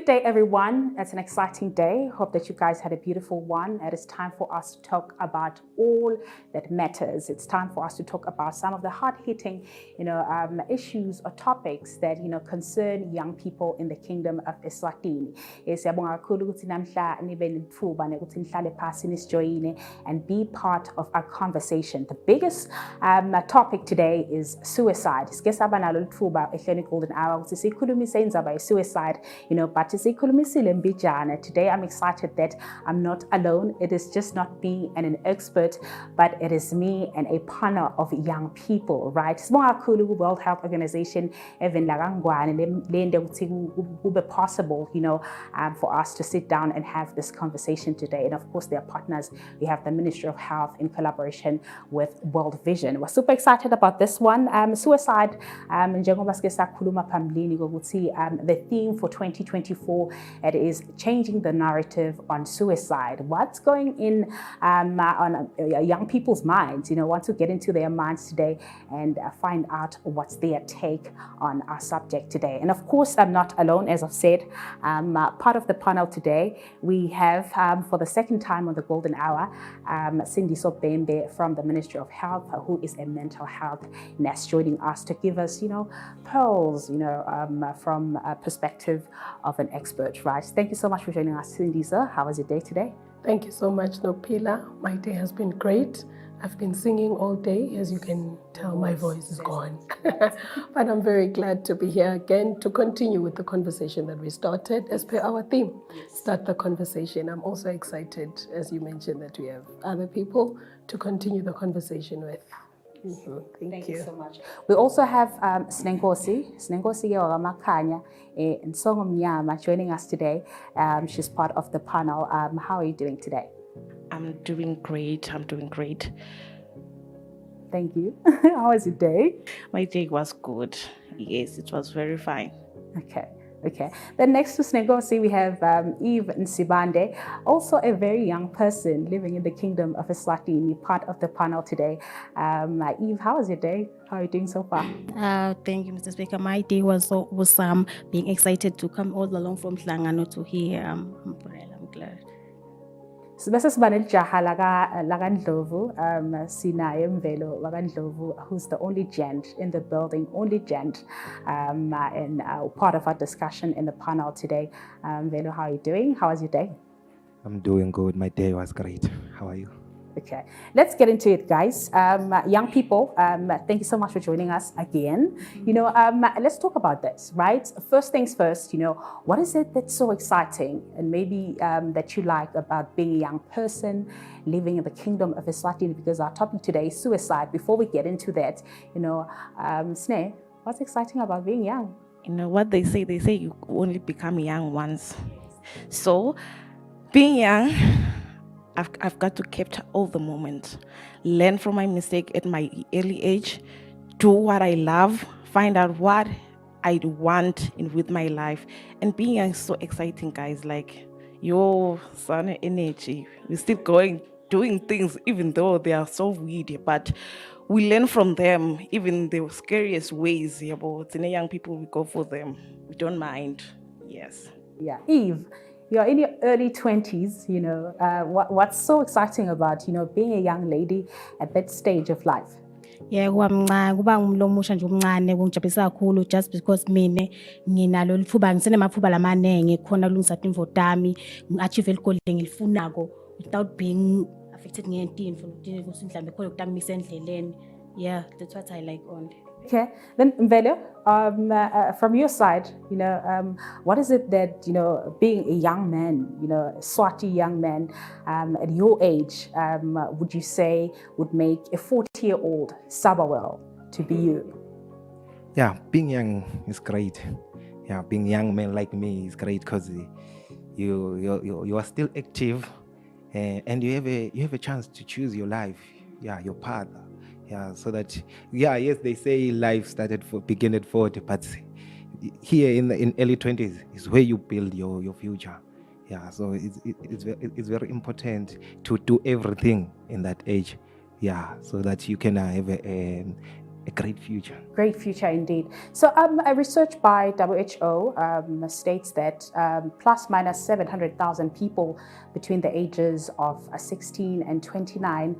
day, everyone. It's an exciting day. Hope that you guys had a beautiful one. It is time for us to talk about all that matters. It's time for us to talk about some of the hard-hitting, issues or topics that concern young people in the Kingdom of Eswatini. Siyabonga kakhulu ukuthi namhla nibe nethuba ukuthi nihlale phasi nisijoyine and be part of our conversation. The biggest topic today is suicide. Sike saba nalo lithuba ehleni Golden Hour ukuthi sikhulumise indaba ye-suicide, but sikhulumisile mbijana. Today I'm excited that I'm not alone. It is just not me and an expert, but it is me and a panel of young people, right? Sibonga kakhulu World Health Organization even lakangwane lende ukuthi kube possible, for us to sit down and have this conversation today. And of course, their partners, we have the Ministry of Health in collaboration with World Vision. We're super excited about this one. Suicide, njengoba sike sakhuluma phambilini ukuthi the theme for 2024, it is changing the narrative on suicide. What's going in on young people's minds? Want to get into their minds today and find out what's their take on our subject today. And of course, I'm not alone, as I've said. Part of the panel today, we have for the second time on the Golden Hour, Cindy Sobembe from the Ministry of Health, who is a mental health nurse, joining us to give us, pearls, from a perspective of an expert, right? Thank you so much for joining us, Cindy, sir. How was your day today? Thank you so much, Nopila. My day has been great. I've been singing all day. As you can tell, my voice is gone. But I'm very glad to be here again to continue with the conversation that we started as per our theme. Start the conversation. I'm also excited, as you mentioned, that we have other people to continue the conversation with. Thank you so much. We also have Snenkosi Makanya and Songomnyama joining us today. She's part of the panel. How are you doing today? I'm doing great. Thank you. How was your day? My day was good. Yes, it was very fine. Okay. Then next to Snegosi, we have Eve Nsibande, also a very young person living in the Kingdom of Eswatini, part of the panel today. Eve, how was your day? How are you doing so far? Thank you, Mr. Speaker. My day was awesome. Being excited to come all along from Hlangano to here. I'm glad. Sibese siba nelijaha lakandlovu, sinaye Mvelo wakandlovu, who's the only gent in the building, and part of our discussion in the panel today. Mvelo, how are you doing? How was your day? I'm doing good. My day was great. How are you? Okay, let's get into it, guys. Young people, thank you so much for joining us again. Let's talk about this, right? First things first, what is it that's so exciting and maybe that you like about being a young person living in the Kingdom of Eswatini? Because our topic today is suicide. Before we get into that, Sneh, what's exciting about being young? What they say you only become young once. So, being young, I've got to capture all the moments, learn from my mistake at my early age, do what I love, find out what I want with my life. And being young is so exciting, guys. Like your son energy, we're still doing things, even though they are so weird, but we learn from them, even the scariest ways. But in young people, we go for them. We don't mind. Yes. Yeah. Eve, you're in your early 20s, what's so exciting about, being a young lady at that stage of life? Yeah, kuba ngumlomusha nje umncane kungijabulisa kakhulu just because mina nginalo lithuba ngisenemaphuba lamanenge khona kulungisa imvoto yami ngiachieve igoal engilifunako without being affected ngentinto ukuthi mhlambe khona ukutamisa endleleni. Yeah, that's what I like on. Okay, then Mvelo, from your side, what is it that, being a young man, a Swati young man at your age, would you say would make a 40-year-old Sabawell to be you? Yeah, being young is great. Yeah, being a young man like me is great because you are still active and you have a chance to choose your life, your path. Yeah, so that, yes, they say life begin at 40, but here in early 20s is where you build your future. Yeah, so it's very important to do everything in that age. Yeah, so that you can have a great future. Great future indeed. So a research by WHO states that plus minus 700,000 people between the ages of 16 and 29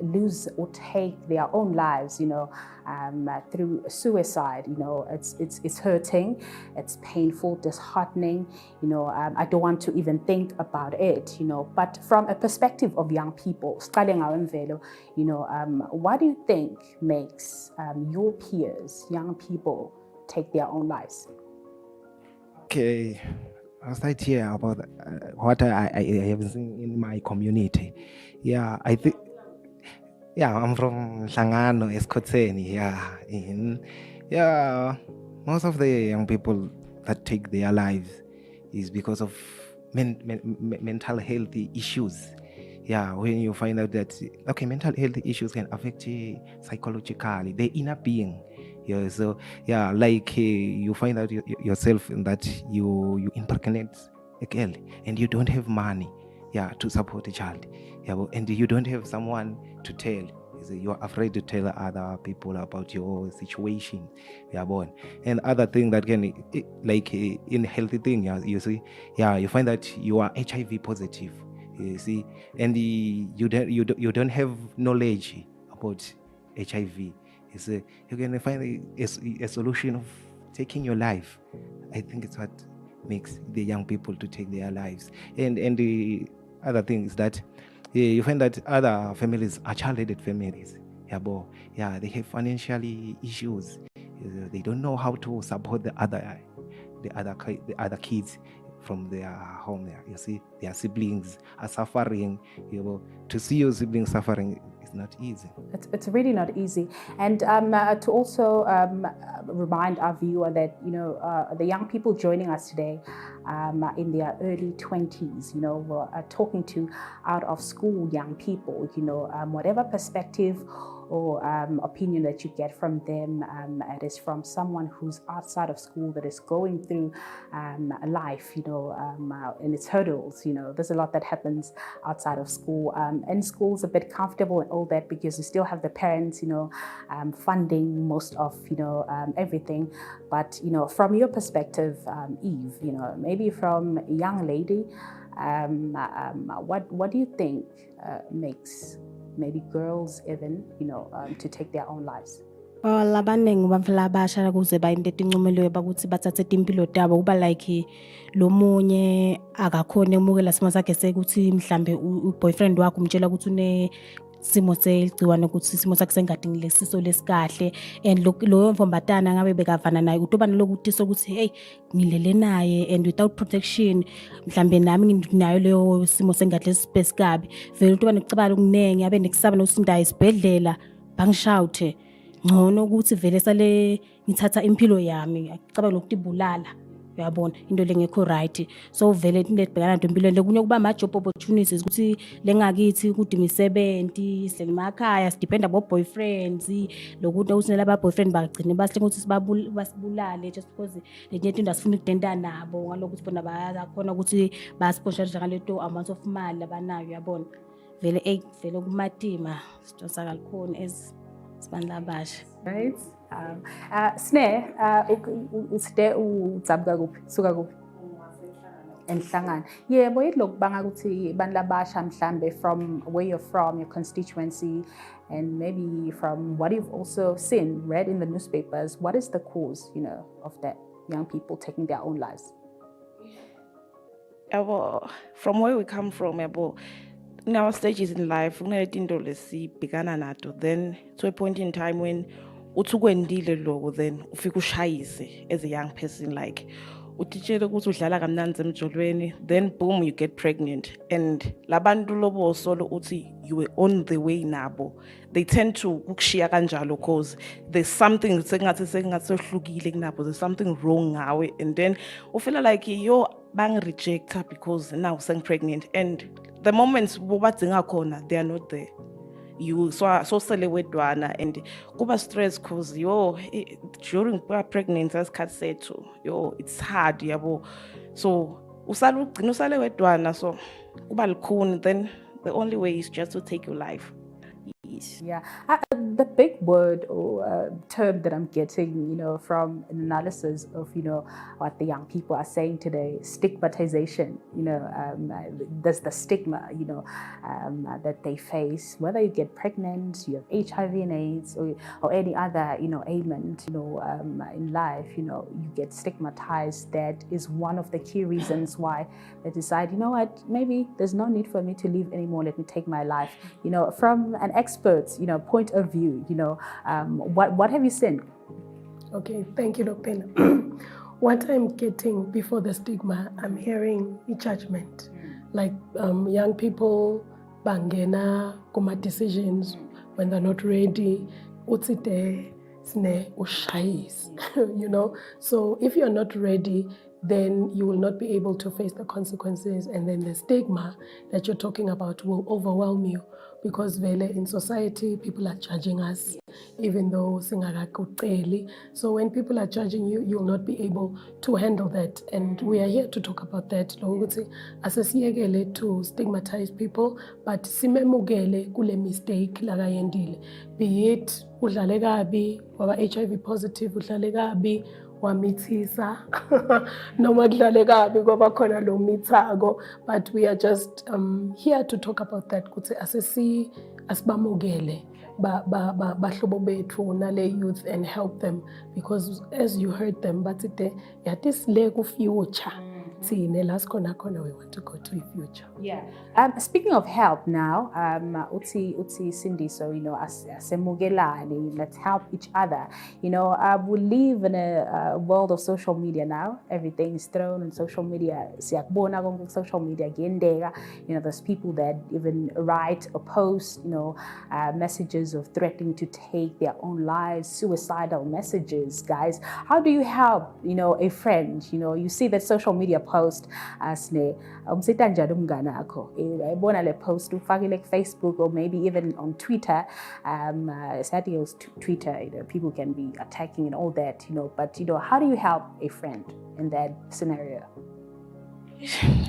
lose or take their own lives, through suicide. It's hurting, it's painful, disheartening. I don't want to even think about it, but from a perspective of young people, what do you think makes your peers, young people, take their own lives? Okay, I'll start here about what I have seen in my community. Yeah, I think. Yeah, I'm from Hlangano, Escotseni. Yeah, most of the young people that take their lives is because of mental health issues. Yeah, when you find out that mental health issues can affect you psychologically, the inner being. Yeah, so yeah, like you find out yourself in that you impregnate a girl and you don't have money, to support a child, and you don't have someone to tell. You're afraid to tell other people about your situation, and other thing that can, like in healthy thing, you see, you find that you are HIV positive, you see, and you don't have knowledge about HIV. You see, you can find a solution of taking your life. I think it's what makes the young people to take their lives, and the other thing is that you find that other families are child-headed families. They have financially issues. They don't know how to support the other kids from their home. You see, their siblings are suffering. To see your siblings suffering is not easy. It's really not easy. And to also remind our viewer that the young people joining us today in their early 20s, we're talking to out of school young people. Whatever perspective or opinion that you get from them, it is from someone who's outside of school that is going through life, and its hurdles. There's a lot that happens outside of school. And school's a bit comfortable and all that because you still have the parents, funding most of, everything. But, from your perspective, Eve, maybe from a young lady, what do you think makes maybe girls even, to take their own lives? Labaningi bamfela abasha kuze bayinte etincumelwe bakuthi bathathe impilo tabo kuba like lo munye akakhona emukela simo sakhe sekuthi mhlambe uboyfriend wakhe umtshela ukuthi une simo segciwane ukuthi simo sakhe sengadingi lesiso lesikahle, and loyo mfombatana ngabe bekavana naye kutoba nalokuthi sokuthi hey ngilele naye and without protection mhlambe nami nginayo leyo simo sengadle sibesikabi vele utoba nokucabala okunengi abe nekusaba nokusinda isibhedlela bangishawuthe ngcono ukuthi vele sale ngithatha impilo yami acabanga ukuthi ibulala, uyabona into lengekho right. So vele indebhekana into empilweni lekunye kuba ama job opportunities ukuthi lengakithi kudima isebenzi selimakhaya sidependa bo boyfriends lokuthi usinela aba boyfriend bagcine basihle ukuthi basibulale just because lenye into asifuna ukudenda nabo ngalokuthi bona bayakhona ukuthi basponsorisha ngaleto amount of money abanayo, uyabona vele vele kumatima sidonsa kakhulu as sibandla abasha. Right. Snare, uside udzabka kuphi? Suka kuphi? Enhlangano. Yebo yilokhu banga ukuthi bandla abasha mhlambe from where you're from, your constituency, and maybe from what you've also seen, read in the newspapers, what is the cause, of that young people taking their own lives? From where we come from, in our stages in life, then to a point in time when then as a young person, like then boom, you get pregnant, and you were on the way nabo. They tend to because there's something there's something wrong now, and then you feel like you're being rejected because now I'm pregnant, and the moments they are not there. You so wedwana and kuba stress cause during pregnancy as Kat said too, it's hard, so usale wedwana, so kuba lukhuni, then the only way is just to take your life. Yes. Yeah. the big word or term that I'm getting, from an analysis of, what the young people are saying today, stigmatization. There's the stigma, that they face, whether you get pregnant, you have HIV and AIDS, or any other, ailment, in life, you get stigmatized. That is one of the key reasons why they decide, what, maybe there's no need for me to live anymore. Let me take my life. From an expert's, point of view, what have you seen? Okay, thank you, Dr. What I'm getting before the stigma, I'm hearing judgment. Like young people bangena kuma decisions when they're not ready. Utsite sne ushayis, So if you're not ready, then you will not be able to face the consequences, and then the stigma that you're talking about will overwhelm you, because vele in society people are judging us, even though singakakuceli. So when people are judging you, you'll not be able to handle that, and we are here to talk about that. Lokuthi asesiyekele to stigmatize people, but simemukele kule mistake lakayendile, be it udlale kabi waba HIV positive, udlale kabi wamithisa noma kudlale kabi ngoba khona lo mithako. But we are just here to talk about that, ukuthi asibamukele bahlobo bethu nale youth and help them, because as you heard them bathi yathi sile ku future thine la sikhona khona, we want to go to a future. Yeah. Speaking of help now, uti Cindy, so asemugelane, let's help each other. We live in a world of social media now. Everything is thrown on social media. Siyakubona konke social media gendega. There's people that even write or post, messages of threatening to take their own lives, suicidal messages. Guys, how do you help, a friend? You see that social media post asne umsita njani umngane akho, ayibona le post ufake like Facebook or maybe even on Twitter. Sadly, Twitter, people can be attacking and all that, but how do you help a friend in that scenario?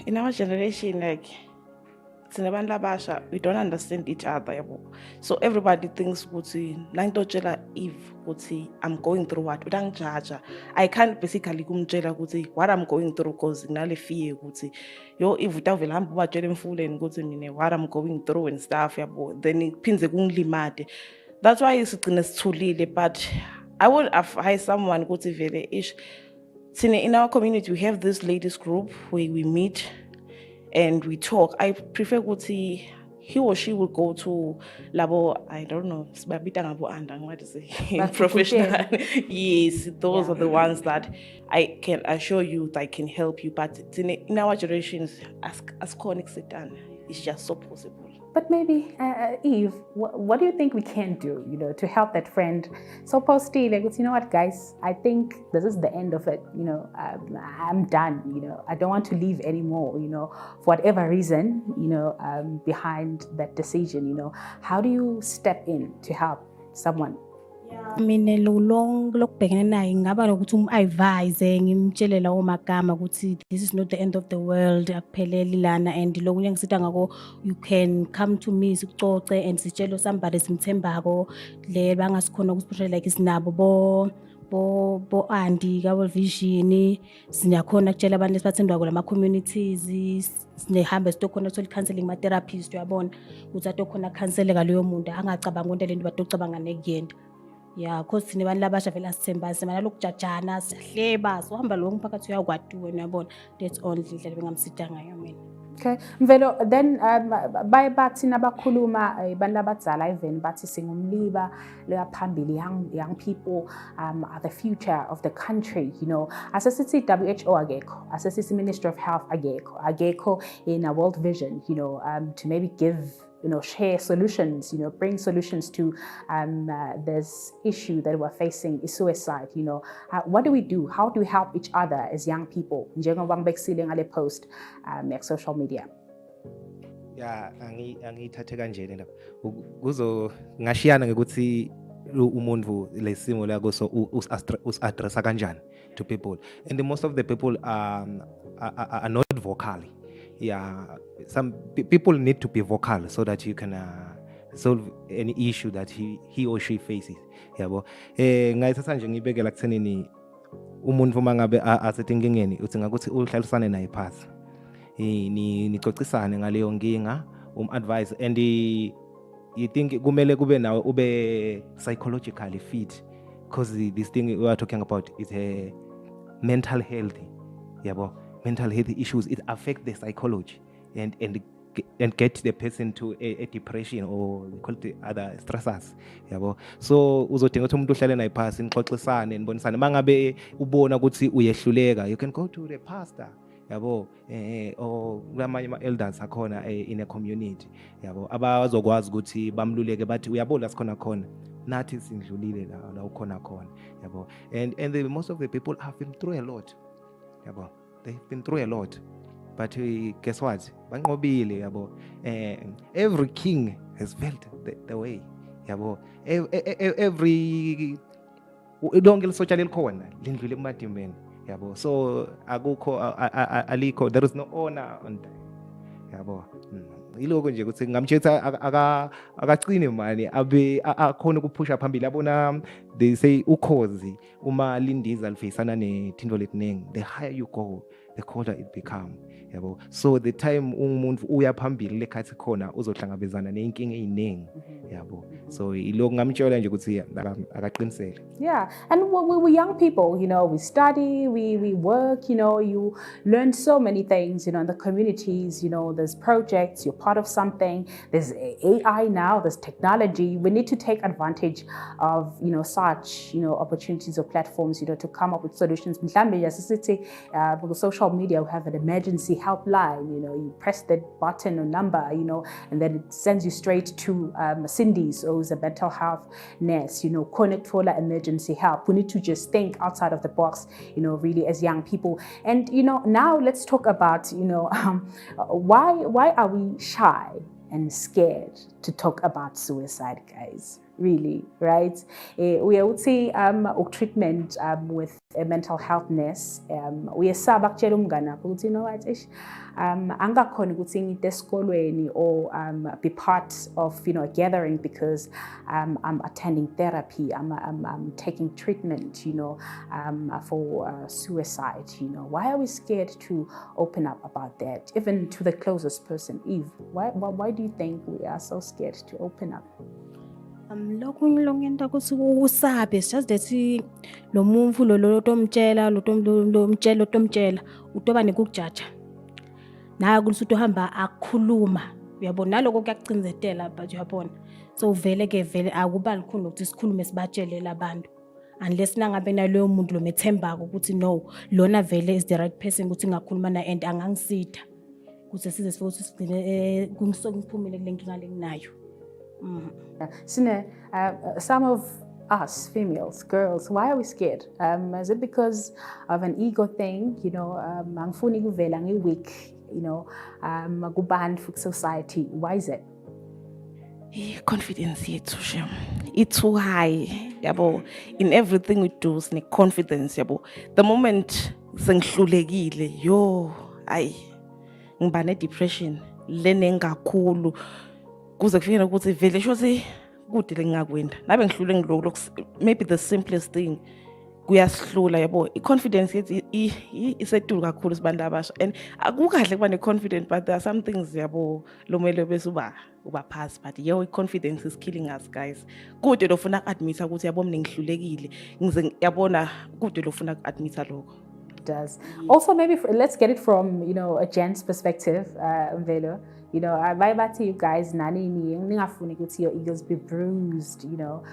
In our generation, like sinabantu labasha, we don't understand each other, yabo. So everybody thinks ukuthi nangitotshela Eve ukuthi I'm going through what, udangijaja. I can't basically kumtshela ukuthi what I'm going through, because nginale fear ukuthi yo Eve utavela hamba ubatshela emfuleni ukuthi mina what I'm going through and stuff, yabo. Then iphindze kungilimade. That's why isigcina sithulile. But I would advise someone ukuthi vele ish in our community we have this ladies group where we meet and we talk. I prefer ukuthi he or she will go to labo, I don't know, what to say, professional. Yes, those are the ones that I can assure you that I can help you. But in our generations, as chronic Satan, it's just so possible. But maybe, Eve, what do you think we can do, to help that friend? So posty, like, what, guys, I think this is the end of it. I'm done, I don't want to leave anymore, for whatever reason, behind that decision, how do you step in to help someone? Mina lokubhekene naye ngaba lokuthi advise ngimtshele lawo magama ukuthi this is not the end of the world, akupheleli lana, and lokunye ngisitha ngako, you can come to me sikucoce and sitshele somebody simthembako le bangasikhona ukuspecial like sinabo bo Andy ka World Vision, siyakhona ukutshela abantu lesibathemba ko lama communities, sinehambe sitokhona uthola counseling ma therapist, uyabona ukuthi atokhona counseleka leyo muntu angacabanga into lento batocabanga nekuyenda. Yeah, because sinebantu labasha vele asithemba semana lokujajana siyahleba sohamba lo mphakathi uyakwadi wena, uyabona. That's only indlela bengamsida ngayo mina. Okay, Mvelo, then baye bathi nabakhuluma abantu abadala even bathi singumliba leya phambili, young people are the future of the country, asesithi WHO akekho, asesithi Ministry of Health akekho in a World Vision, to maybe give, share solutions, bring solutions to this issue that we're facing, is suicide. What do we do? How do we help each other as young people? Njengoba ngibekisile ngale post social media. Yeah, angithathe kanje lena. Ngashiyana ngekuthi umuntu lesimo la kuso us-addressa kanjani to people. And most of the people are not vocal. Yeah, some people need to be vocal so that you can solve any issue that he or she faces. Yabo. Ngayithatha nje ngibekela kuthenini umuntu uma ngabe asetenkingeni uthi ngakuthi uhlalisane naye phansi. Nicocisane ngaleyo nkinga, advise, and you think kumele kube nawe ube psychologically fit, because this thing we are talking about is a mental health. Yabo. Mental health issues, it affect the psychology and get the person to a depression, or we call it other stressors. Yabo. So uzodinga ukuthi umuntu uhlale naye phansi nixoxisane nibonisane mangabe ubona ukuthi uyehluleka, you can go to the pastor. Yabo, or kulamanye ama-elders akhona in a community. Yabo, abazokwazi ukuthi bamluleke bathi uyabona sikhona khona nathi sindlulile la ukhona khona. Yabo. And most of the people have been through a lot. Yabo. They've been through a lot. But guess what? Banqobile, yabo. Every king has felt the way. Yabo. Every lonke lisotsha likhona lindlule kumadimeni. Yabo. So akukho alikho, there is no honor on that. Yabo. Iloko nje ukuthi ngamtshela akaqine manje abe akhona ukuphusha phambili yabona. They say ukhozi uma lindiza lifisana nethinto letinengi, the higher you go, the colder it become. Yabo. So the time umuntu uya phambili lekhathi khona uzohlangabezana nenkinga eziningi. Yabo. So iloko ngamtshela nje ukuthi akaqinisele. Yeah, and we're young people, you know, we study, we work, you know, you learn so many things, you know, in the communities, you know, there's projects, you're part of something, there's AI now, there's technology. We need to take advantage of, you know, such, you know, opportunities or platforms, you know, to come up with solutions. Mhlambe yasisithi with social media, we have an emergency helpline, you know, you press that button or number, you know, and then it sends you straight to Cindy's, or who's a mental health nurse, you know, connect for emergency help. We need to just think outside of the box, you know, really as young people. And, you know, now let's talk about, you know, why are we shy and scared to talk about suicide, guys? Really, right? We would say treatment with a mental health nurse. We are you know what? Angakhona ukuthi ngite esikolweni or be part of, you know, a gathering because I'm attending therapy. I'm taking treatment, you know, for suicide. You know, why are we scared to open up about that, even to the closest person? Eve, why do you think we are so scared to open up? Lokhu ngilongenta ukuthi usabe, it's just that lo muntu lo tomtshela lo tomtshela utoba nekukujaja naye ukuthi utohamba akukhuluma, uyabona naloko kuyakucinzetela, but uyabona, so vele akuba likhulu ukuthi sikhulume sibatshelele abantu, unless nangabe naloyo muntu lo methembaka ukuthi no, lona vele is the right person ukuthi ngakhuluma na and angangisitha ukuthi size sifuthi sigcine kungisokuphumile kule nkinga lenginayo. Some of us females, girls, why are we scared? Is it because of an ego thing? You know, angifuni kuvela ngi-weak, you know, kuband for society. Why is it? Confidence yethu shem, it's too high, yabo. In everything we do, sine confidence, yabo. The moment sengihlulekile, yo, ngiba ne depression, lene ngakhulu. Kuze kufike ukuthi vele shothi kude lengakwenda nabe ngihlule ngiloko, maybe the simplest thing kuyasihlula, yabo. I-confidence yethu isetulu kakhulu sibantu abasha, and akukahle kuba ne-confidence, but there are some things, yabo, lomele bese uba pass, but yo, i-confidence is killing us, guys. Kude lofuna ku-admita ukuthi yabo mina ngihlulekile, ngize yabona kude lofuna ku-admita lokho. Does also maybe let's get it from, you know, a gent's perspective, Mvelo. You know, I you guys, nani ningafuni ukuthi your egos be bruised, you know,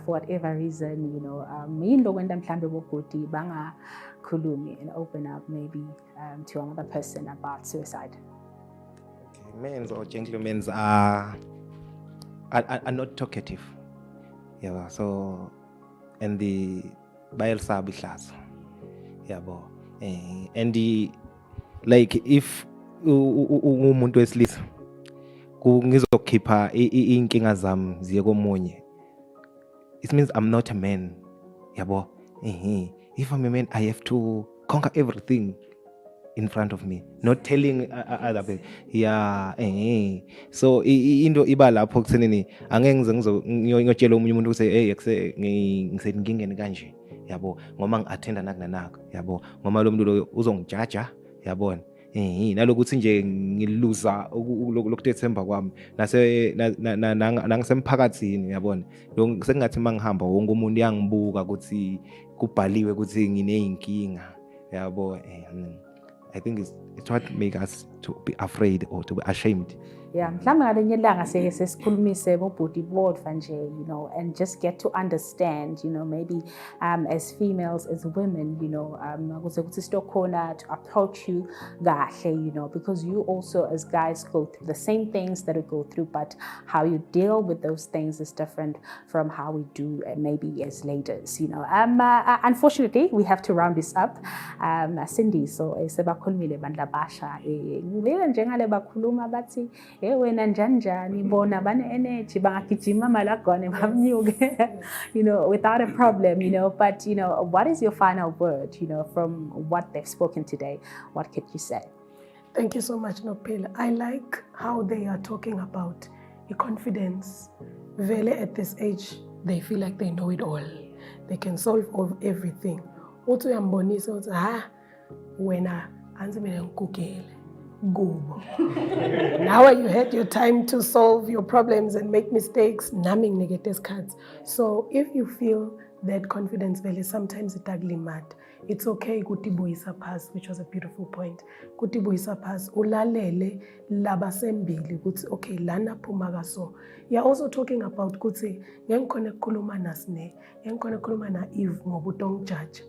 for whatever reason, you know. Yindo kwenda mhlambe bogodi banga khulumi and open up maybe to another person about suicide. Okay, men or gentlemen are not talkative. Yeah, so and the bayel sabi class. Yeah, bo. And the like if umuntu wesilisa ngizokhipha inkinga zami ziye komunye, it means I'm not a man, yabo. If I'm a man, I have to conquer everything in front of me, not telling other people. Yeah, so into iba lapho kuthenini angeke ngize ngiyotshela omunye umuntu ukuthi hey ngisenkingeni kanje, yabo, ngoma ngi-attenda nakunanako, yabo, ngoma lo muntu lo uzongijaja, yabona. Nalokuthi nje ngiluza lokutethemba kwami nangisemphakathini, yabona. Sekungathi mangihamba wonke umuntu uyangibuka ukuthi kubhaliwe ukuthi ngineyinkinga, yabo. I think it's what make us to be afraid or to be ashamed. Yeah, mhlawumbe ngalenye ilanga sesikhulumise bobhuti bodwa nje, you know, and just get to understand, you know, maybe as females, as women, you know, ukuze kuthi sitokhona to approach you kahle, you know, because you also as guys go through the same things that we go through, but how you deal with those things is different from how we do maybe as ladies, you know. Unfortunately, we have to round this up. Cindy, so sebakhulumile bandla basha, ngibile njengale bakhuluma bathi wena njani bona bane energy bangagijima malagone bamnyuke, you know, without a problem, you know. But you know, what is your final word, you know, from what they've spoken today? What could you say? Thank you so much, Nophila. I like how they are talking about the confidence. Vele at this age, they feel like they know it all. They can solve everything. Uthi uyambonisa uthi wena anze mina ngikugele. Go. Now you had your time to solve your problems and make mistakes. Naming negative cards. So if you feel that confidence vele sometimes it ugly mad, it's okay kutibuyisa pass, which was a beautiful point. Kutibuyisa pass ulalele labasembili kuthi okay lana phuma kaso. You're also talking about kuthi ngikhona ukukhuluma nasine, ngikhona ukukhuluma na Eve ngoba utongijudge.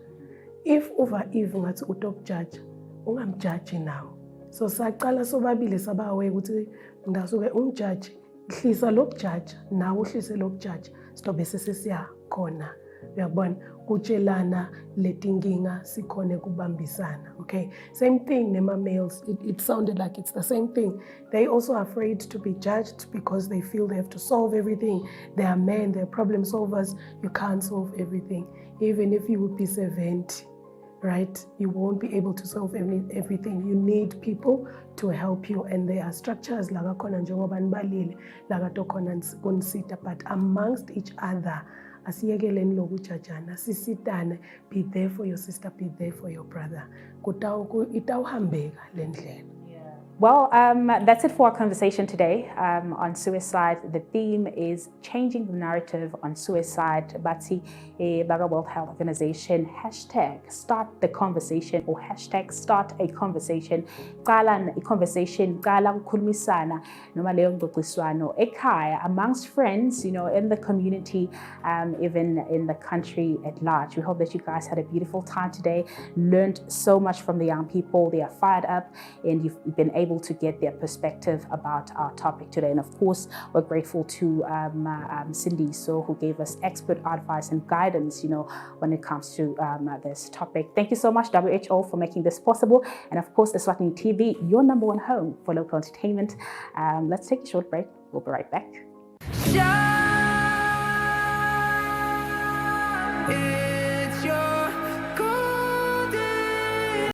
If over Eve ngathi utokujudge, ungamjudge now. So saqala sobabili sabawe ukuthi ngasuke umjudge hlisa lokujudge nawe uhlise lokujudge sizobe sesisiya khona, uyabona, kutshelana letinkinga sikhone kubambisana. Okay, same thing nema males, it sounded like it's the same thing. They also are afraid to be judged because they feel they have to solve everything. They are men, they're problem solvers. You can't solve everything. Even if you would be 70, right? You won't be able to solve everything. You need people to help you, and there are structures laga khona njengoba nibalile laga tokhona kunisita, but amongst each other asiyekeleni lokujajana, sisitane, be there for your sister, be there for your brother. Itawuhambeka le ndlela. Well, that's it for our conversation today on suicide. The theme is changing the narrative on suicide. Batsi Baga World Health Organization, hashtag start the conversation, or hashtag start a conversation. Qala conversation, qala ukukhulumisana noma leyo ngxoxiswano ekhaya amongst friends, you know, in the community, even in the country at large. We hope that you guys had a beautiful time today, learned so much from the young people. They are fired up, and you've been able to get their perspective about our topic today. And of course, we're grateful to Cindy, who gave us expert advice and guidance, you know, when it comes to this topic. Thank you so much, WHO, for making this possible. And of course, Eswatini TV, your number one home for local entertainment. Let's take a short break. We'll be right back.